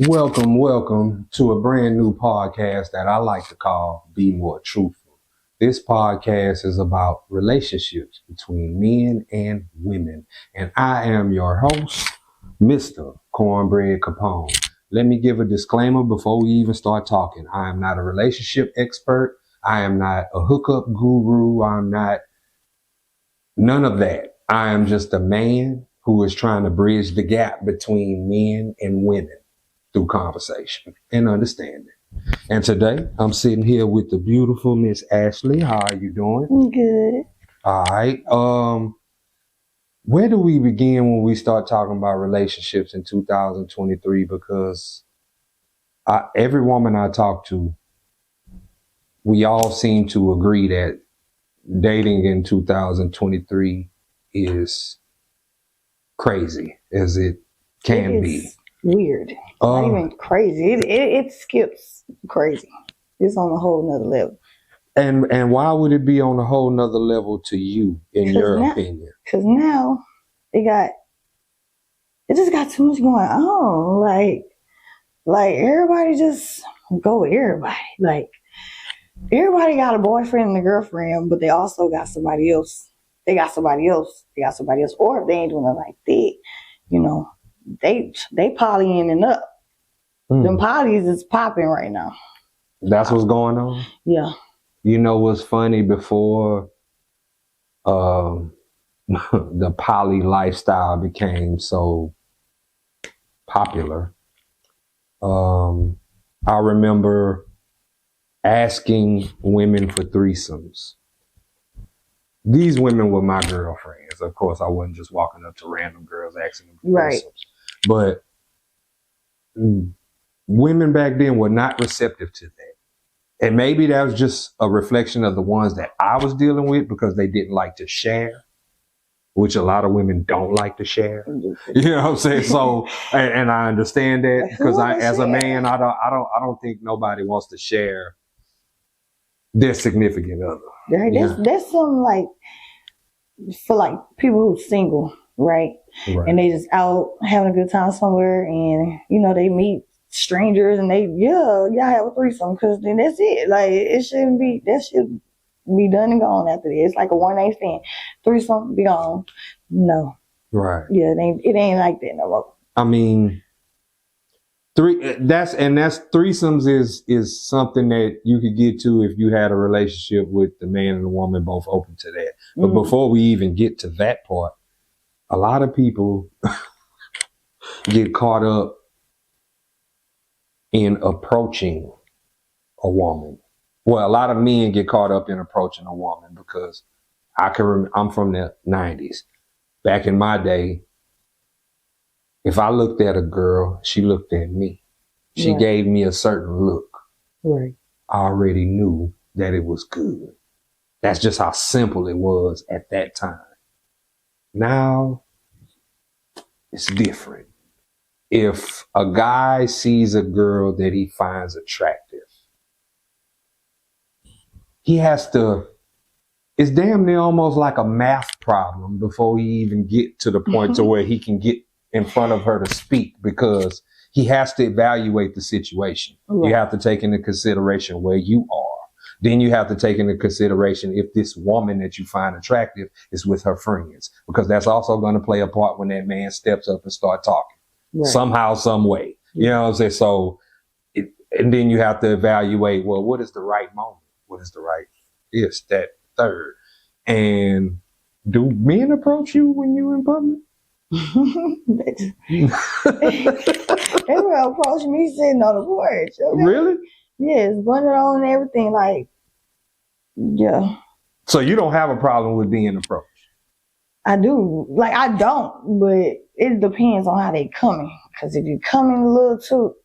Welcome to a brand new podcast that I like to call Be More Truthful. This podcast is about relationships between men and women. And I am your host, Mr. Cornbread Capone. Let me give a disclaimer before we even start talking. I am not a relationship expert. I am not a hookup guru. I'm not none of that. I am just a man who is trying to bridge the gap between men and women through conversation and understanding. And today I'm sitting here with the beautiful Miss Ashley. How are you doing? I'm good. All right. Where do we begin when we start talking about relationships in 2023? Because every woman I talk to, we all seem to agree that dating in 2023 is crazy as it can be. Weird. Not even crazy. It skips crazy. It's on a whole nother level. And why would it be on a whole nother level to you, in your opinion? Because now it just got too much going on. Like everybody just go with everybody. Like everybody got a poyfriend and a girlfriend, but they also got somebody else. They got somebody else. Or if they ain't doing it like that, you know, they polying up. Them polys is popping right now. That's what's going on? Yeah. You know what's funny? Before the poly lifestyle became so popular, I remember asking women for threesomes. These women were my girlfriends. Of course, I wasn't just walking up to random girls asking them for threesomes. But women back then were not receptive to that. And maybe that was just a reflection of the ones that I was dealing with because they didn't like to share, which a lot of women don't like to share. You know what I'm saying? So, and I understand that because as a man, I don't think nobody wants to share their significant other. That's something like for like people who's single, right? And they just out having a good time somewhere, and you know they meet strangers and y'all have a threesome because then that's it. Like that should be done and gone after that. It's like a one night stand. Threesome, be gone. No. Right. Yeah, it ain't like that no more. I mean, threesomes is something that you could get to if you had a relationship with the man and the woman both open to that. But before we even get to that part, a lot of people get caught up in approaching a woman. Well, a lot of men get caught up in approaching a woman because I'm from the 90s. Back in my day, if I looked at a girl, she looked at me. She gave me a certain look. Right. I already knew that it was good. That's just how simple it was at that time. Now, it's different. If a guy sees a girl that he finds attractive, he has to, it's damn near almost like a math problem before he even get to the point to where he can get in front of her to speak, because he has to evaluate the situation. Right. You have to take into consideration where you are. Then you have to take into consideration if this woman that you find attractive is with her friends, because that's also going to play a part when that man steps up and start talking. Right. Somehow, some way. You know what I'm saying? So, and then you have to evaluate, well, what is the right moment? What is the right this, that, third? And do men approach you when you're in public? They will approach me sitting on the porch. Okay? Really? Yes, bunted on and everything. Like, yeah. So you don't have a problem with being approached? I do. Like, I don't, but it depends on how they coming. Because if you coming a little too,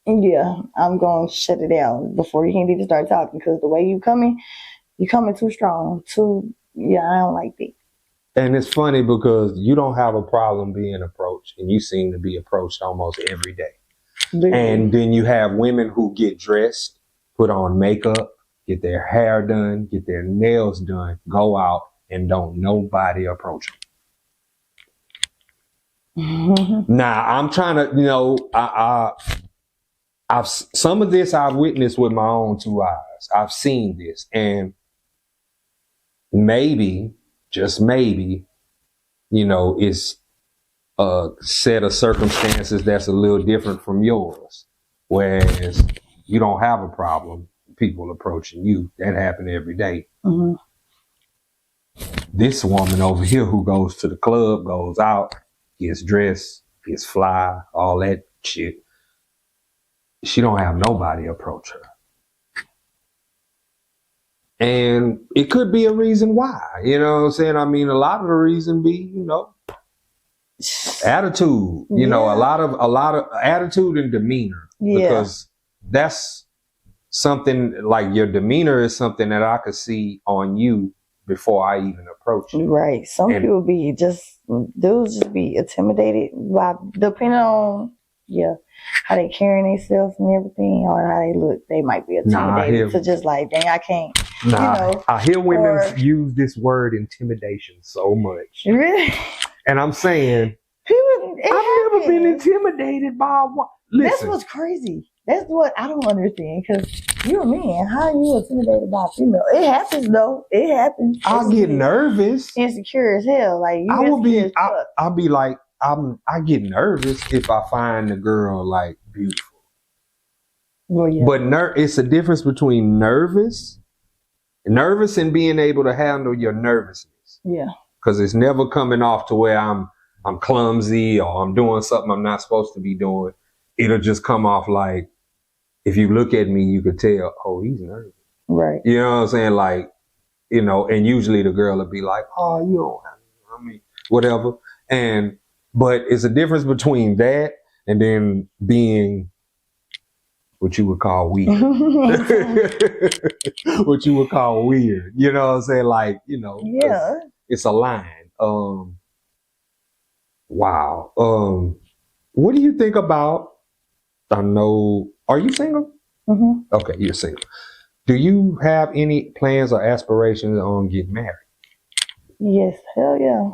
yeah, I'm going to shut it down before you can even start talking. Because the way you coming too strong. I don't like that. And it's funny because you don't have a problem being approached, and you seem to be approached almost every day. And then you have women who get dressed, put on makeup, get their hair done, get their nails done, go out, and don't nobody approach them. Now I'm trying to, I've some of this I've witnessed with my own two eyes. I've seen this, and maybe, just maybe, it's a set of circumstances that's a little different from yours. Whereas you don't have a problem people approaching you. That happen every day. Mm-hmm. This woman over here who goes to the club, goes out, gets dressed, gets fly, all that shit. She don't have nobody approach her. And it could be a reason why, you know what I'm saying? I mean, a lot of the reason be, attitude, a lot of attitude and demeanor. Yeah. Because that's something, like your demeanor is something that I could see on you before I even approach you. Right. Some people dudes just be intimidated by, depending on, how they carrying themselves and everything, or how they look, they might be intimidated to just like, dang, I can't, I hear women use this word intimidation so much. Really? And I'm saying, I've never been intimidated by one. Listen. That's what's crazy. That's what I don't understand, because you're a man. How are you intimidated by a female? It happens though. It happens. I'll get nervous. Insecure as hell. Like I'll be like, I get nervous if I find the girl like beautiful. Well, yeah. But it's a difference between nervous and being able to handle your nervousness. Yeah. Because it's never coming off to where I'm clumsy or I'm doing something I'm not supposed to be doing. It'll just come off like, if you look at me, you could tell, oh, he's nervous. Right. You know what I'm saying? Like, and usually the girl will be like, oh, you don't have, whatever. But it's a difference between that and then being what you would call weird. What you would call weird. You know what I'm saying? Like, yeah. It's a line. Wow. What do you think about, are you single? Mm-hmm. Okay, you're single. Do you have any plans or aspirations on getting married? Yes, hell yeah.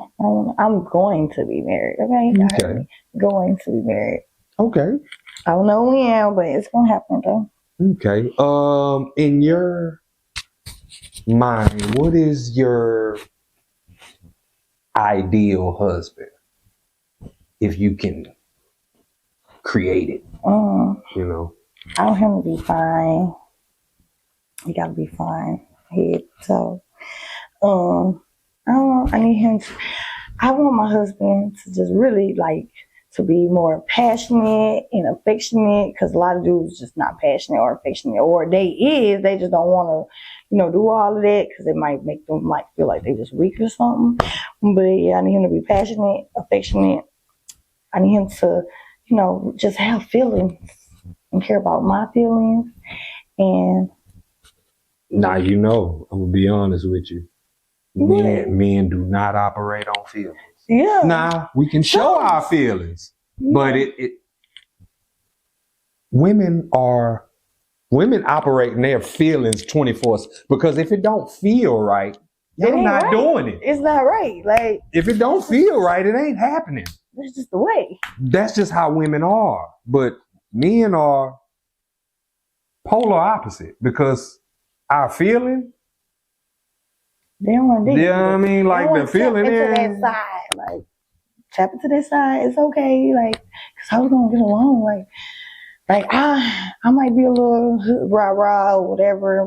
I'm going to be married. Okay. Going to be married. Okay. I don't know when, but it's gonna happen though. Okay. In your mind, what is your ideal husband? If you can create it, I want him to be fine. He gotta be fine. So, I don't know. I want my husband to just really to be more passionate and affectionate, because a lot of dudes just not passionate or affectionate, or they just don't want to, do all of that, because it might make them feel like they just weak or something. But yeah, I need him to be passionate, affectionate. I need him to, just have feelings and care about my feelings. And now, I'm gonna be honest with you. Men do not operate on feelings. Yeah. Now, we can show our feelings, but women operate in their feelings 24/7, because if it don't feel right, they're not doing it. It's not right. If it don't feel right, it ain't happening. That's just the way. That's just how women are. But men are polar opposite, because our feeling, they don't want to do the feeling that side. Tap into that side. It's okay. Because how we gonna get along? I might be a little rah-rah or whatever.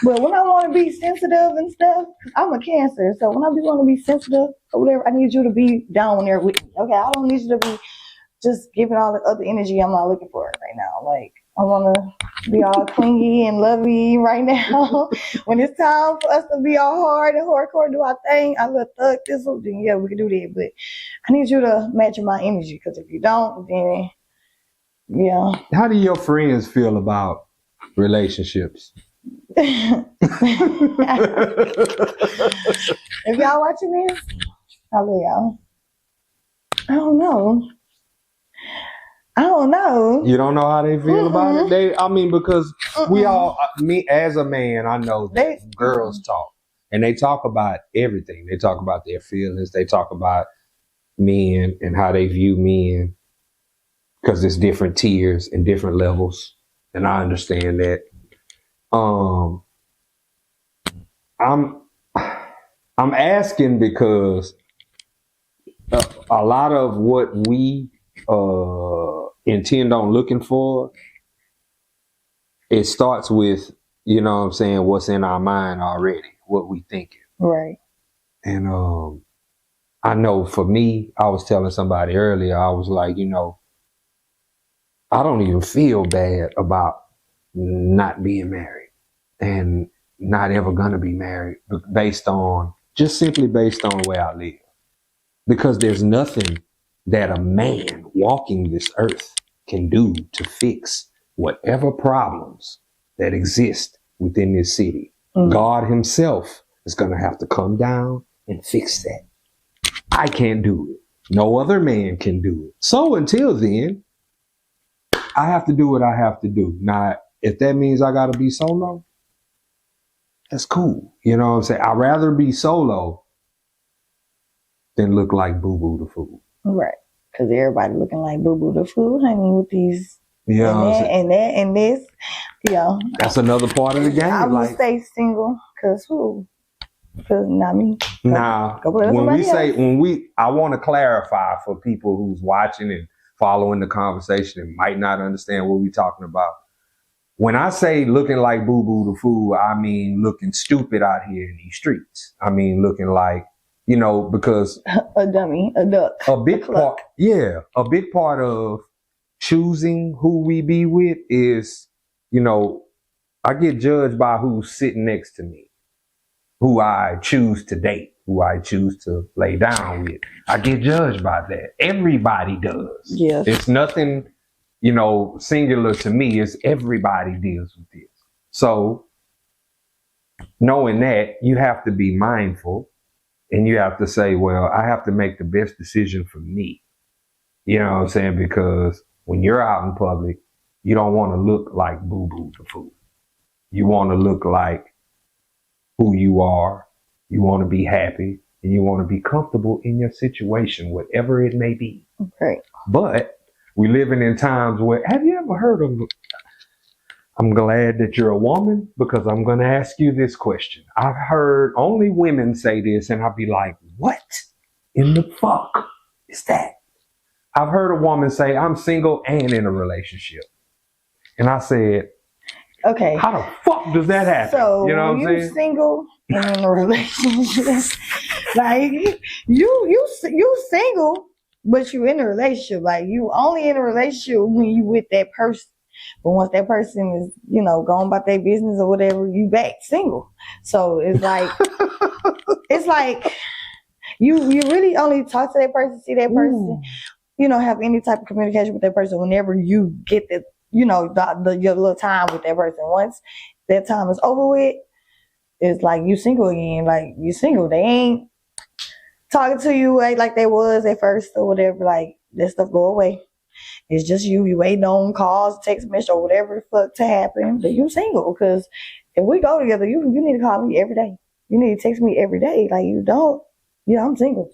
But when I want to be sensitive and stuff, I'm a Cancer. So when I want to be sensitive or whatever, I need you to be down there with me. Okay, I don't need you to be just giving all the other energy I'm not looking for right now. I want to be all clingy and lovey right now. When it's time for us to be all hard and hardcore, do our thing, I look thug this, then yeah, we can do that. But I need you to match my energy, because if you don't, then yeah. How do your friends feel about relationships? If y'all watching this, I love y'all. I don't know. You don't know how they feel about it? Because we all, me as a man, I know that girls talk. And they talk about everything. They talk about their feelings. They talk about, men and how they view men, because there's different tiers and different levels, and I understand that. I'm asking because a lot of what we intend on looking for, it starts with, you know what I'm saying, what's in our mind already, what we thinking. Right. And I know for me, I was telling somebody earlier, I was like, you know, I don't even feel bad about not being married and not ever gonna be married simply based on the way I live. Because there's nothing that a man walking this earth can do to fix whatever problems that exist within this city. Mm-hmm. God himself is going to have to come down and fix that. I can't do it. No other man can do it. So until then, I have to do what I have to do. Now, if that means I got to be solo, that's cool. You know what I'm saying? I'd rather be solo than look like Boo Boo the Fool. Right. Because everybody looking like Boo Boo the Fool, honey, with these, and this. Yeah. That's another part of the game. I would stay single, because who? Because not me. Nah, I want to clarify for people who's watching and following the conversation and might not understand what we're talking about. When I say looking like Boo Boo the Fool, I mean looking stupid out here in these streets. I mean looking like, you know, because a dummy, a duck, a big part of choosing who we be with is, you know, I get judged by who's sitting next to me, who I choose to date, who I choose to lay down with. I get judged by that. Everybody does. Yes. It's nothing, you know, singular to me. It's everybody deals with this. So knowing that, you have to be mindful and you have to say, well, I have to make the best decision for me. You know what I'm saying? Because when you're out in public, you don't want to look like Boo Boo the Fool. You want to look like who you are. You want to be happy and you want to be comfortable in your situation, whatever it may be. Right. But we living in times where, have you ever heard of, I'm glad that you're a woman because I'm going to ask you this question. I've heard only women say this and I'll be like, what in the fuck is that? I've heard a woman say, I'm single and in a relationship. And I said, okay, how the fuck does that happen? So you know what I'm saying? Single and in a relationship, like you single, but you in a relationship. Like you only in a relationship when you with that person. But once that person is, you know, going about their business or whatever, you back single. So it's like, it's like you really only talk to that person, see that person, you know, have any type of communication with that person whenever you get the, you know, your little time with that person. Once that time is over with, it's like you single again. Like you single. They ain't talking to you like they was at first or whatever. Like that stuff go away. It's just you waiting on calls, text message, or whatever the fuck to happen. But you single, because if we go together, you need to call me every day. You need to text me every day. Like you don't. Yeah, I'm single.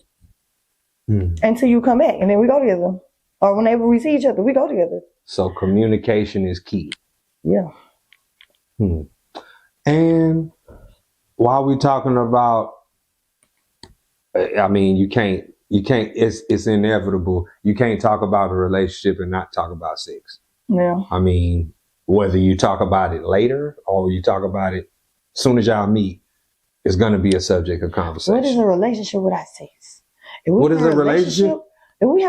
Until you come back, and then we go together. Or whenever we see each other, we go together. So communication is key. Yeah. And while we're talking about, I mean, you can't, it's inevitable. You can't talk about a relationship and not talk about sex. Yeah. I mean, whether you talk about it later or you talk about it as soon as y'all meet, it's going to be a subject of conversation. What is a relationship without sex? What is a relationship? If we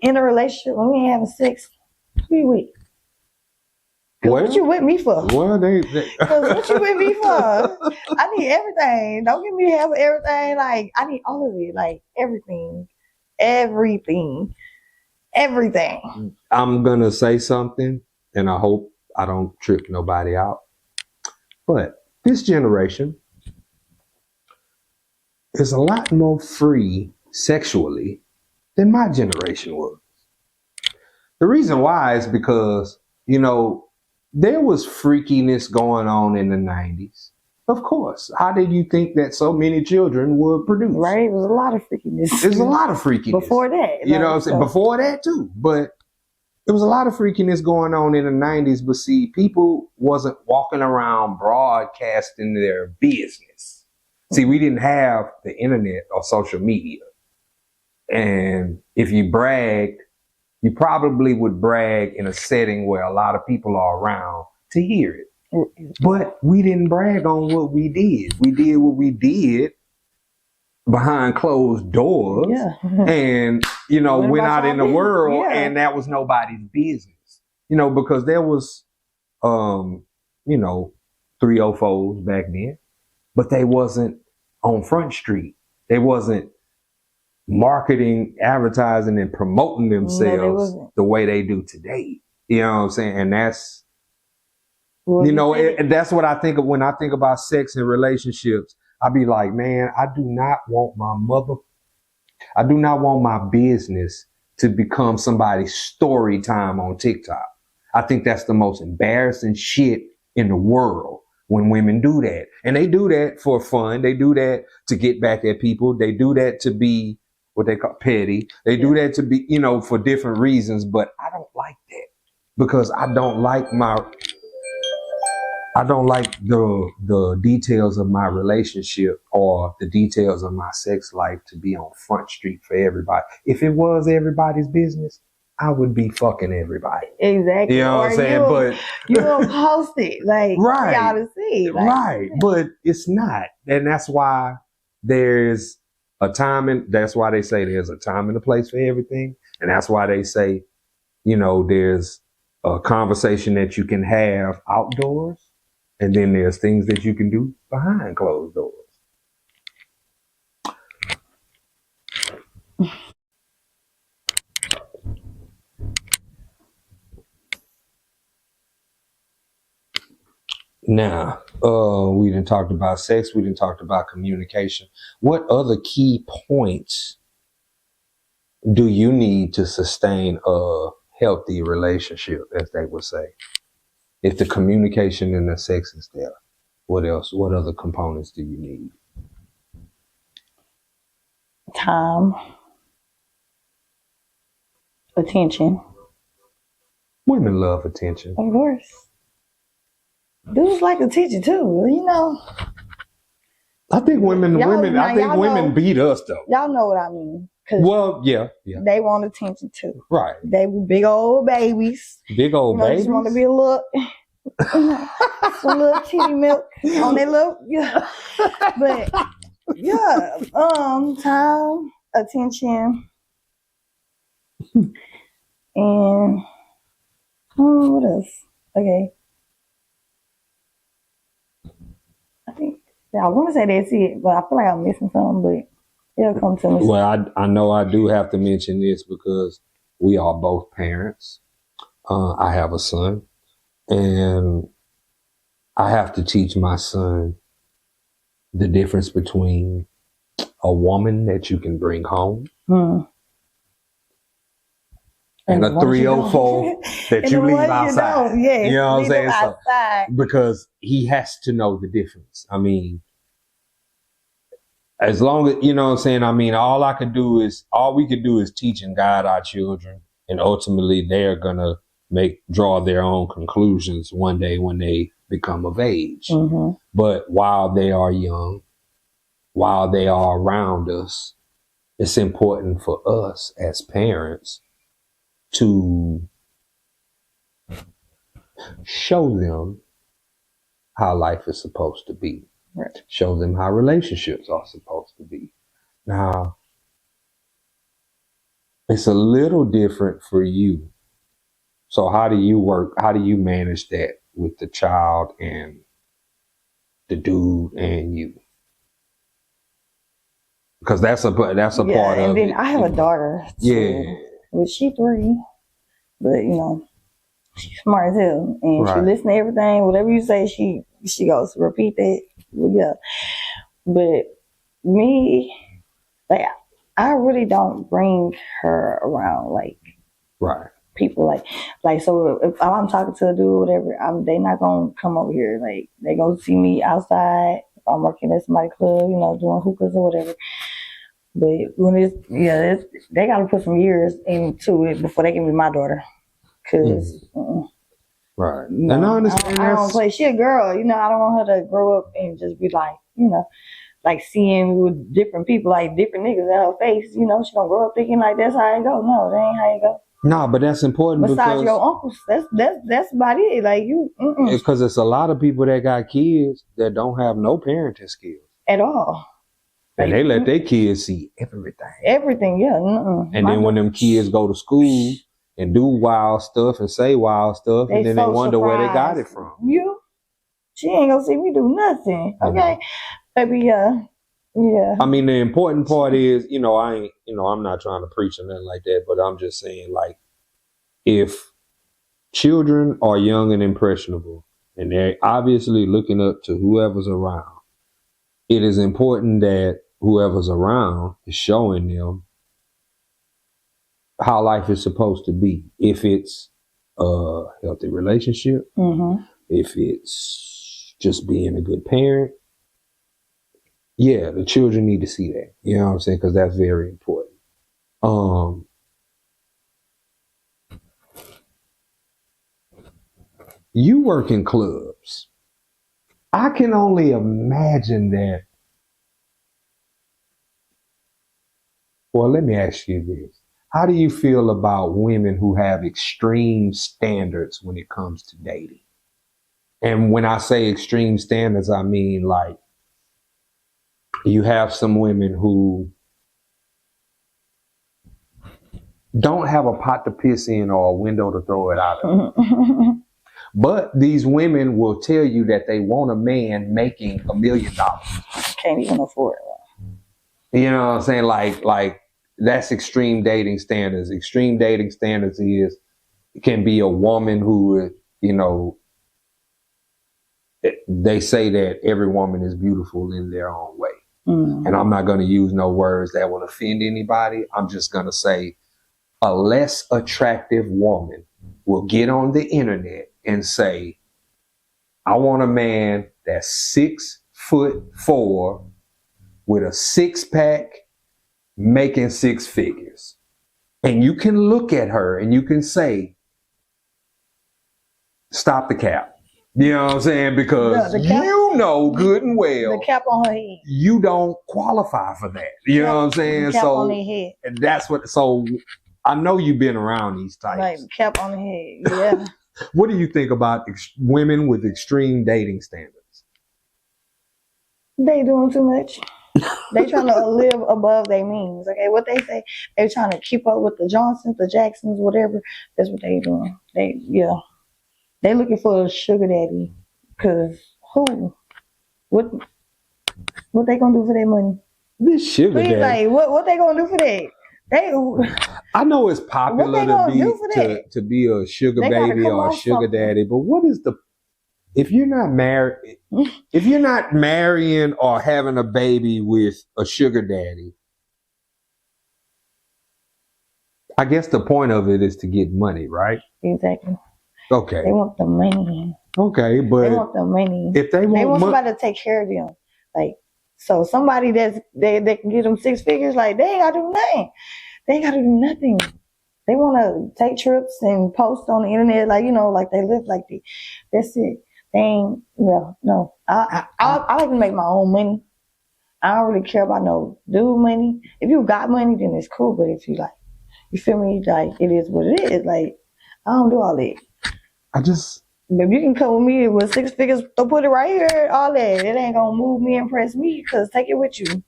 in a relationship and we ain't having sex, we weak. What you with me for? Well, what you with me for? I need everything. Don't give me half of everything. Like I need all of it. Like everything. I'm gonna say something, and I hope I don't trip nobody out. But this generation is a lot more free sexually than my generation was. The reason why is because, you know, there was freakiness going on in the 90s, Of course. How did you think that so many children were produced? Right? It was a lot of freakiness. There's a lot of freakiness. Before that. You know what I'm saying? Before that too. But there was a lot of freakiness going on in the 90s. But see, people wasn't walking around broadcasting their business. See, we didn't have the internet or social media. And if you bragged, you probably would brag in a setting where a lot of people are around to hear it. But we didn't brag on what we did. We did what we did behind closed doors. Yeah. And, went out in the world, and that was nobody's business. Because there was, 304s back then, but they wasn't on Front Street. They wasn't marketing, advertising, and promoting themselves the way they do today. You know what I'm saying? And that's, that's what I think of when I think about sex and relationships. I be like, man, I do not want my business to become somebody's story time on TikTok. I think that's the most embarrassing shit in the world when women do that. And they do that for fun. They do that to get back at people. They do that to be what they call petty. They do that to be, for different reasons. But I don't like that because I don't like the details of my relationship or the details of my sex life to be on Front Street for everybody. If it was everybody's business, I would be fucking everybody. Exactly. You know what I'm saying? But you don't post it right, for y'all to see. Right. But it's not. And that's why there's a time that's why they say there's a time and a place for everything. And that's why they say, there's a conversation that you can have outdoors. And then there's things that you can do behind closed doors. Now, we done talked about sex. We done talked about communication. What other key points do you need to sustain a healthy relationship, as they would say? If the communication and the sex is there, what else? What other components do you need? Time. Attention. Women love attention. Of course. Dudes like attention too, I think women beat us though. Y'all know what I mean. Well, yeah. They want attention too. Right. They were big old babies. Big old babies. Just want to be a little, some little titty milk on their little, But time, attention, and what else? Okay. I want to say that's it, but I feel like I'm missing something, but it'll come to me. Well, I know I do have to mention this because we are both parents. I have a son, and I have to teach my son the difference between a woman that you can bring home and a 304 that you leave outside. You know what I'm saying? So, because he has to know the difference. I mean, as long as, you know what I'm saying? I mean, all we could do is teach and guide our children. And ultimately, they're going to draw their own conclusions one day when they become of age. Mm-hmm. But while they are young, while they are around us, it's important for us as parents to show them how life is supposed to be. Right. Show them how relationships are supposed to be. Now, it's a little different for you. So how do you manage that with the child and the dude and you? Because that's a part of it. And then I have a daughter too. Yeah. Well, she's 3, but she's smart as hell, and she listens to everything. Whatever you say, she goes repeat that. Yeah, but me, I really don't bring her around people like. So if I'm talking to a dude, whatever, they not gonna come over here. They gonna see me outside I'm working at somebody's club, doing hookahs or whatever. But when they got to put some years into it before they can be my daughter. Cause right, and I understand. I don't play. She a girl, I don't want her to grow up and just be like, like seeing with different people, like different niggas in her face. She gonna grow up thinking like that's how it go. No, that ain't how it go. No, but that's important. Besides your uncles, that's about it. Like you, because it's a lot of people that got kids that don't have no parenting skills at all. And they let their kids see everything. Everything, yeah. And then when them kids go to school and do wild stuff and say wild stuff, and then they wonder where they got it from. She ain't gonna see me do nothing. Okay, baby. Yeah. I mean, the important part is, I'm not trying to preach or nothing like that, but I'm just saying, like, if children are young and impressionable, and they're obviously looking up to whoever's around, it is important that whoever's around is showing them how life is supposed to be. If it's a healthy relationship, if it's just being a good parent, yeah, the children need to see that. You know what I'm saying? Because that's very important. You work in clubs. I can only imagine that. Well, let me ask you this. How do you feel about women who have extreme standards when it comes to dating? And when I say extreme standards, I mean like you have some women who don't have a pot to piss in or a window to throw it out of. But these women will tell you that they want a man making $1 million. Can't even afford it. You know what I'm saying? Like that's extreme dating standards. Extreme dating standards can be a woman who, they say that every woman is beautiful in their own way. And I'm not going to use no words that will offend anybody. I'm just going to say a less attractive woman will get on the internet and say, I want a man that's 6'4" with a 6-pack making 6 figures. And you can look at her and you can say, stop the cap. You know what I'm saying? Because you know good and well the cap on her head. You don't qualify for that. You know what I'm saying? The cap on their head. And that's what, so I know you've been around these types. Like cap on the head, yeah. What do you think about women with extreme dating standards? They doing too much. They trying to live above their means. Okay, what they say, they trying to keep up with the Johnsons, the Jacksons, whatever. That's what they doing. They looking for a sugar daddy. Cause who? What they gonna do for their money? This sugar daddy. Like what they gonna do for that? I know it's popular to be a sugar baby or a sugar daddy, but what is if you're not married, if you're not marrying or having a baby with a sugar daddy, I guess the point of it is to get money, right? Exactly. Okay. They want the money. Okay, but they want the money. If they want somebody to take care of them, like. So somebody they can get them 6 figures, like they ain't gotta do nothing. They ain't gotta do nothing. They wanna take trips and post on the internet, like like they live like this. That's it. They ain't no. I like to make my own money. I don't really care about no dude money. If you got money, then it's cool. But if you you feel me, like it is what it is. Like I don't do all that. If you can come with me with 6 figures, they'll put it right here, all that. It ain't gonna move me, impress me, because take it with you.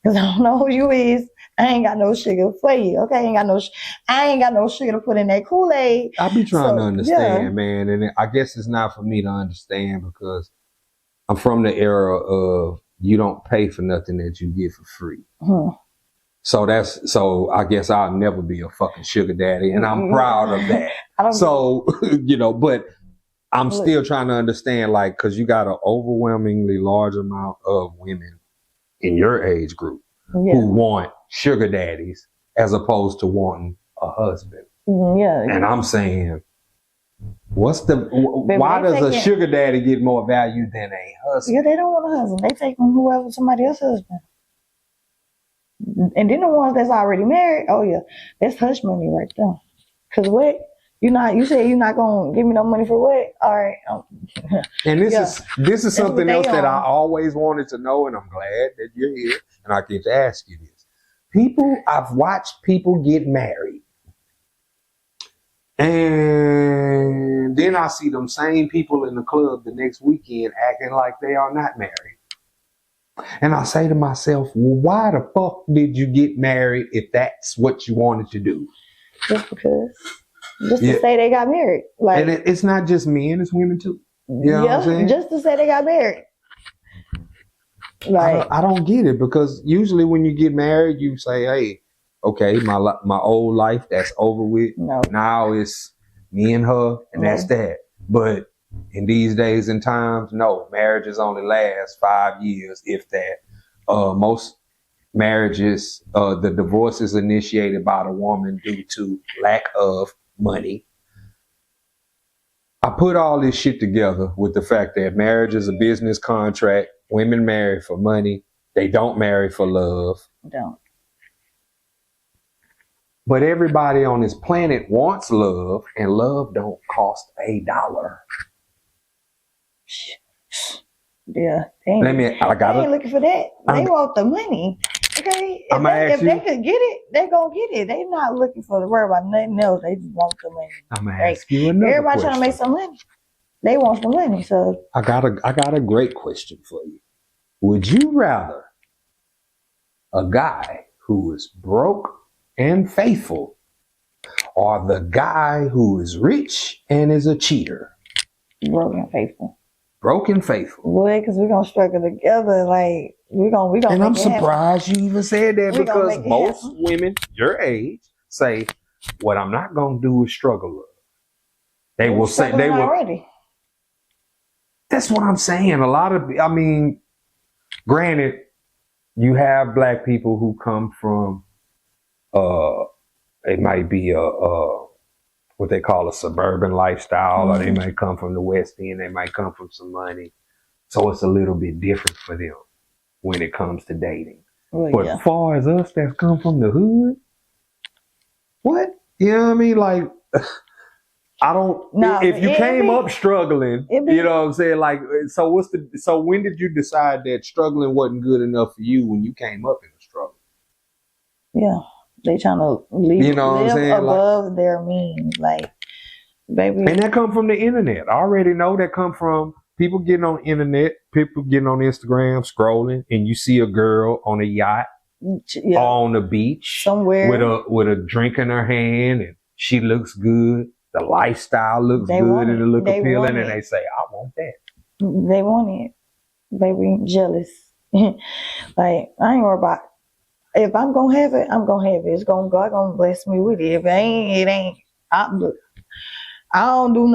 Because I don't know who you is. I ain't got no sugar for you, okay? I ain't got no sugar to put in that Kool-Aid. I be trying to understand, man. And I guess it's not for me to understand because I'm from the era of you don't pay for nothing that you get for free. So I guess I'll never be a fucking sugar daddy, and I'm proud of that. But I'm still trying to understand, because you got an overwhelmingly large amount of women in your age group who want sugar daddies as opposed to wanting a husband. Yeah. And I'm saying, why does a sugar daddy get more value than a husband? Yeah, they don't want a husband. They take on whoever somebody else's husband. And then the ones that's already married, oh yeah, that's hush money right there. Cause what? You say you're not gonna give me no money for what? All right. And this is something else that I always wanted to know, and I'm glad that you're here and I get to ask you this. I've watched people get married. And then I see them same people in the club the next weekend acting like they are not married. And I say to myself, well, why the fuck did you get married if that's what you wanted to do? Just because. Just to say they got married. Like, and it's not just men, it's women too. You know what I'm saying? Just to say they got married. Like, I don't get it, because usually when you get married, you say, hey, okay, my old life, that's over with. No. Now it's me and her, and that's that. But in these days and times, no, marriages only last 5 years, if that. Most marriages, the divorce is initiated by the woman due to lack of money. I put all this shit together with the fact that marriage is a business contract. Women marry for money. They don't marry for love. Don't. But everybody on this planet wants love, and love don't cost $1. Yeah. They ain't looking for that. They want the money. Okay, if they could get it, they gonna get it. They not looking for the worry about nothing else. They just want the money. I'm gonna ask you another Everybody question. trying to make some money. They want some money. So I got a great question for you. Would you rather a guy who is broke and faithful, or the guy who is rich and is a cheater? Broke and faithful. Broke and faithful. Boy, because we're gonna struggle together. Like we gonna. And I'm surprised you even said that, because most women your age say, "What I'm not gonna do is struggle love." They will say they will. Already. That's what I'm saying. Granted, you have black people who come from, it might be what they call a suburban lifestyle, or they might come from the West End, they might come from some money. So it's a little bit different for them when it comes to dating. But as far as us that come from the hood, what? You know what I mean? Like, I don't, if you came up struggling, you know what I'm saying? Like, so when did you decide that struggling wasn't good enough for you when you came up in the struggle? Yeah. They trying to live above their means, like, baby. And that come from the internet. I already know that come from people getting on the internet, people getting on Instagram, scrolling, and you see a girl on a yacht, on the beach, somewhere with a drink in her hand, and she looks good. The lifestyle looks good, and it looks appealing, and they say, "I want that." They want it, baby. Jealous. Like, I ain't worried about. If I'm gonna have it, I'm gonna have it. It's gonna God gonna bless me with it. If it ain't, it ain't. I don't do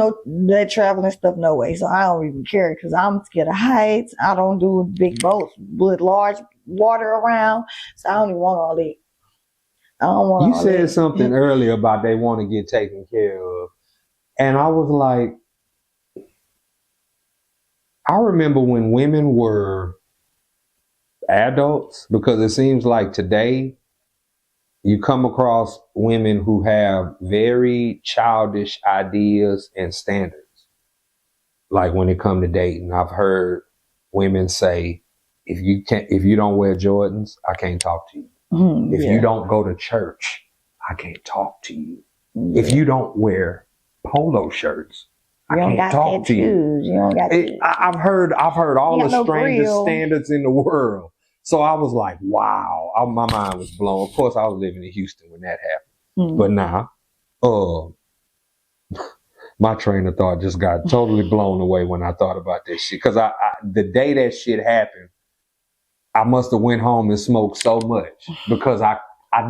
that traveling stuff no way. So I don't even care, because I'm scared of heights. I don't do big boats with large water around. So I don't even want all that. I don't want. You said something earlier about they want to get taken care of, and I was like, I remember when women were adults, because it seems like today you come across women who have very childish ideas and standards. Like when it comes to dating, I've heard women say, if you don't wear Jordans, I can't talk to you. If you don't go to church, I can't talk to you. If you don't wear polo shirts, I can't talk to you. You don't got I've heard all the strangest standards in the world. So I was like, wow, my mind was blown. Of course, I was living in Houston when that happened. But now, my train of thought just got totally blown away when I thought about this shit. Because the day that shit happened, I must have went home and smoked so much, because I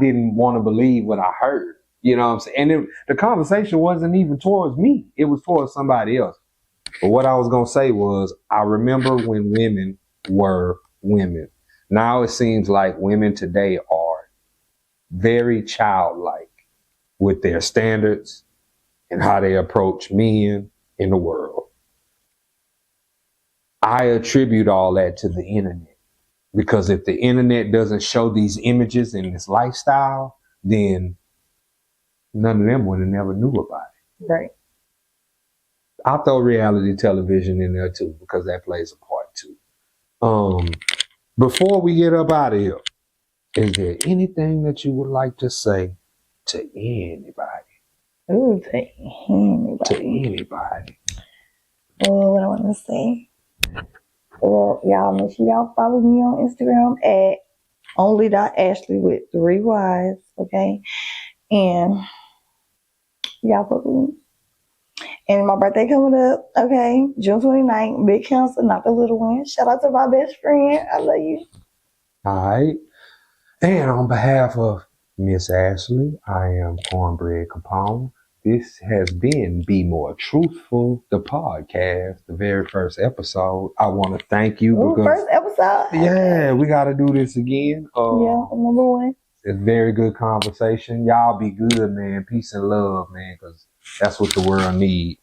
didn't want to believe what I heard. You know what I'm saying? And the conversation wasn't even towards me. It was towards somebody else. But what I was going to say was, I remember when women were women. Now it seems like women today are very childlike with their standards and how they approach men in the world. I attribute all that to the internet. Because if the internet doesn't show these images and this lifestyle, then none of them would have never knew about it. Right. I'll throw reality television in there too, because that plays a part too. Before we get up out of here, is there anything that you would like to say to anybody? Ooh, to anybody. To anybody. Well, what I want to say. Well, y'all make sure y'all follow me on Instagram at only.ashley with 3 Y's, okay? And y'all fuck with me. And my birthday coming up, okay? June 29th, big cancer, not the little one. Shout out to my best friend. I love you. All right. And on behalf of Miss Ashley, I am Cornbread Capone. This has been Be More Truthful, the podcast, the very first episode. I want to thank you. Ooh, because first episode? Yeah, we got to do this again. Yeah, number one. It's very good conversation. Y'all be good, man. Peace and love, man, because that's what the world needs.